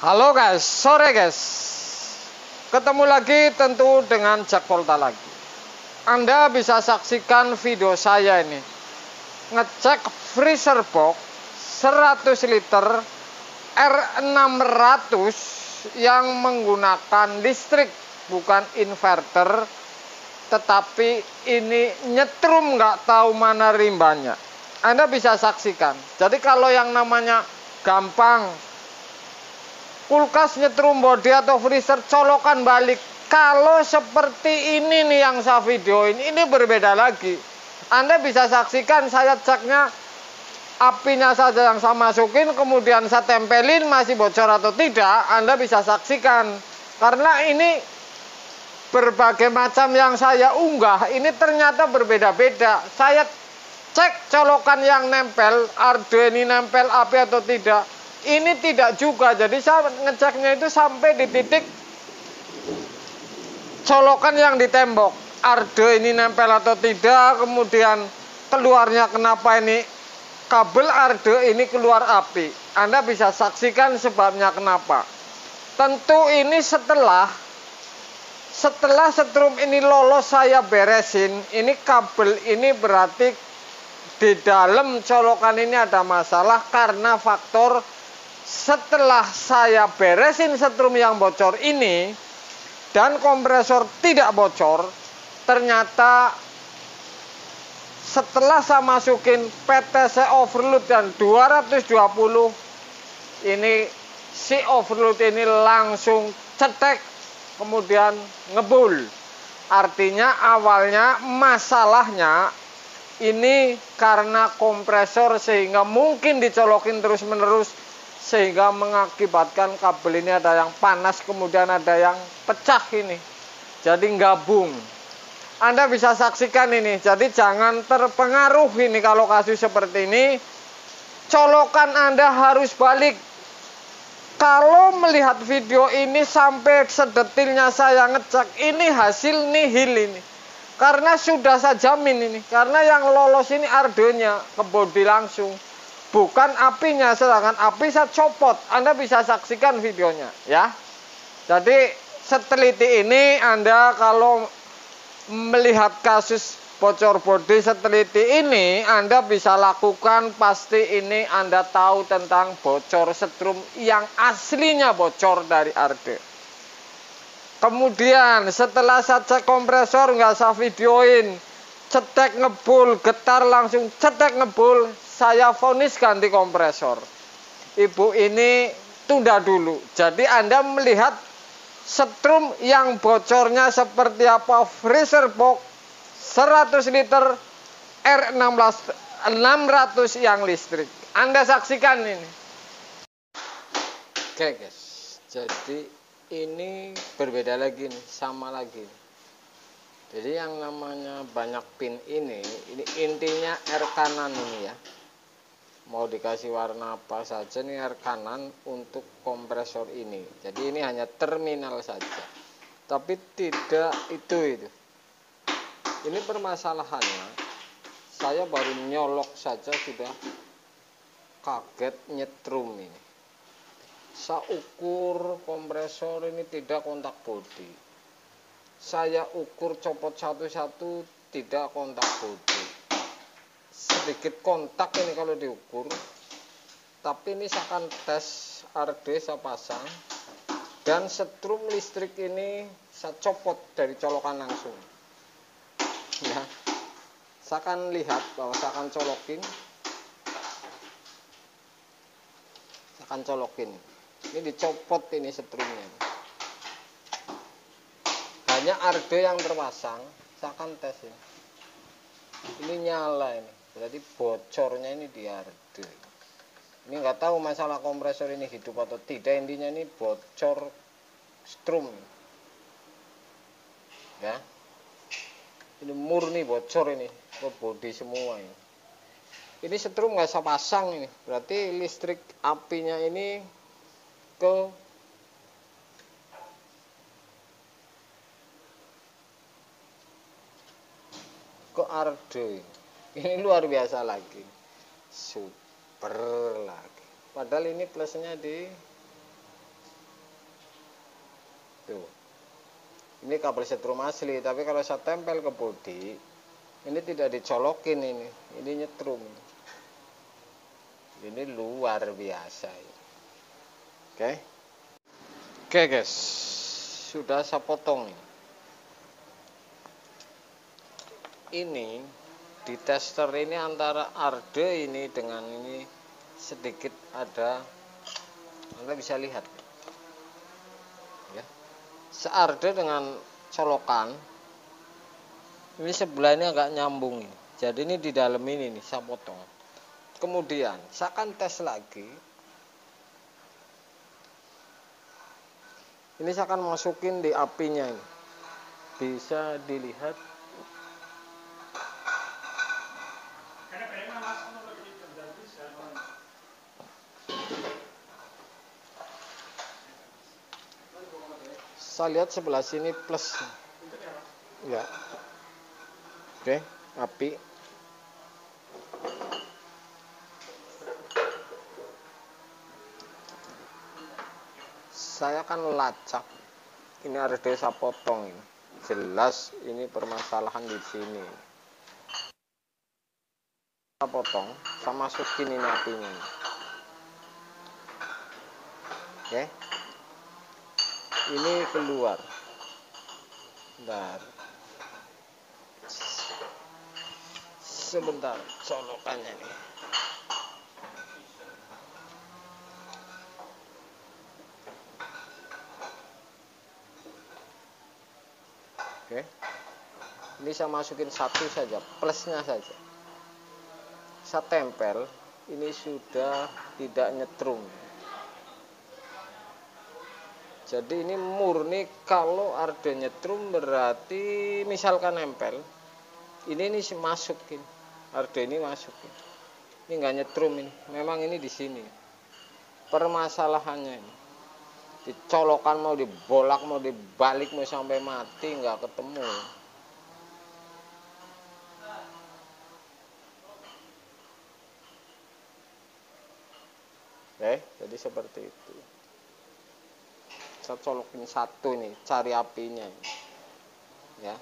Halo guys, sore guys. Ketemu lagi tentu dengan Jak Volta lagi. Anda bisa saksikan video saya ini ngecek freezer box 100 liter R600 yang menggunakan listrik, bukan inverter, tetapi ini nyetrum, nggak tahu mana rimbanya. Anda bisa saksikan. Jadi kalau yang namanya gampang kulkas nyetrum bodi atau freezer colokan balik, kalau seperti ini nih yang saya videoin, ini berbeda lagi. Anda bisa saksikan saya ceknya apinya saja yang saya masukin, kemudian saya tempelin masih bocor atau tidak. Anda bisa saksikan, karena ini berbagai macam yang saya unggah ini ternyata berbeda-beda. Saya cek colokan yang nempel, Ardo ini nempel api atau tidak, ini tidak juga. Jadi saya ngeceknya itu sampai di titik colokan yang di tembok, Ardo ini nempel atau tidak, kemudian keluarnya kenapa ini kabel Ardo ini keluar api. Anda bisa saksikan sebabnya kenapa. Tentu ini setelah setrum ini lolos saya beresin. Ini kabel ini berarti di dalam colokan ini ada masalah, karena faktor setelah saya beresin setrum yang bocor ini dan kompresor tidak bocor, ternyata setelah saya masukin PTC overload dan 220, ini si overload ini langsung cetek, kemudian ngebul. Artinya awalnya masalahnya ini karena kompresor, sehingga mungkin dicolokin terus menerus, sehingga mengakibatkan kabel ini ada yang panas, kemudian ada yang pecah ini, jadi gabung. Anda bisa saksikan ini. Jadi jangan terpengaruh ini kalau kasus seperti ini. Colokan Anda harus balik. Kalau melihat video ini sampai sedetilnya saya ngecek, ini hasil nihil ini. Karena sudah saya jamin ini. Karena yang lolos ini Ardonya ke bodi langsung, bukan apinya. Sedangkan api saya copot. Anda bisa saksikan videonya ya. Jadi seteliti ini Anda kalau melihat kasus bocor bodi seteliti ini, Anda bisa lakukan. Pasti ini Anda tahu tentang bocor setrum yang aslinya bocor dari Ardo. Kemudian setelah saya cek kompresor, nggak saya videoin, cetek ngebul, getar langsung cetek ngebul, saya vonis ganti kompresor. Ibu ini tunda dulu. Jadi Anda melihat setrum yang bocornya seperti apa, freezer box 100 liter R600 yang listrik. Anda saksikan ini. Oke guys, jadi ini berbeda lagi nih, sama lagi. Jadi yang namanya banyak pin ini intinya R kanan ini ya. Mau dikasih warna apa saja nih R kanan untuk kompresor ini. Jadi ini hanya terminal saja, tapi tidak itu. Ini permasalahannya, saya baru nyolok saja sudah kaget nyetrum ini. Saya ukur kompresor ini tidak kontak bodi, saya ukur copot satu-satu tidak kontak bodi, sedikit kontak ini kalau diukur. Tapi ini saya akan tes RD, saya pasang, dan setrum listrik ini saya copot dari colokan langsung ya. Saya akan lihat bahwa saya akan colokin, ini dicopot ini setrumnya, hanya Ardo yang terpasang. Saya akan tes ini nyala, ini berarti bocornya ini di Ardo. Ini nggak tahu masalah kompresor ini hidup atau tidak, intinya ini bocor strum ya. Ini murni bocor ini ke bodi semua ini. Ini setrum nggak saya pasang ini, berarti listrik apinya ini ke Ardo. Ini luar biasa lagi, super lagi. Padahal ini plusnya di Tuh. Ini kabel setrum asli, tapi kalau saya tempel ke bodi, ini tidak dicolokin ini nyetrum. Ini luar biasa. Oke. Oke guys, sudah saya potong ini di tester ini antara arde ini dengan ini sedikit ada, Anda bisa lihat ya, searde dengan colokan ini sebelah ini agak nyambung ini. Jadi ini di dalam ini nih saya potong, kemudian saya akan tes lagi. Ini saya akan masukin di apinya ini, bisa dilihat. Saya lihat sebelah sini plus ya. Oke, api. Saya akan lacak. Ini harus saya potong ini. Jelas ini permasalahan di sini. Saya potong, saya masukin ini apinya. Oke. Ini keluar. Bentar. Sebentar, colokannya nih. Oke. Ini saya masukin satu saja, plusnya saja. Saya tempel, ini sudah tidak nyetrum. Jadi ini murni kalau arde nyetrum berarti misalkan nempel. Ini masukin. Arde ini masukin. Ini enggak nyetrum ini. Memang ini di sini. Permasalahannya ini. Dicolokan mau dibolak mau dibalik mau sampai mati enggak ketemu. Jadi seperti itu. Saya colokin satu nih, cari apinya ini. Ya.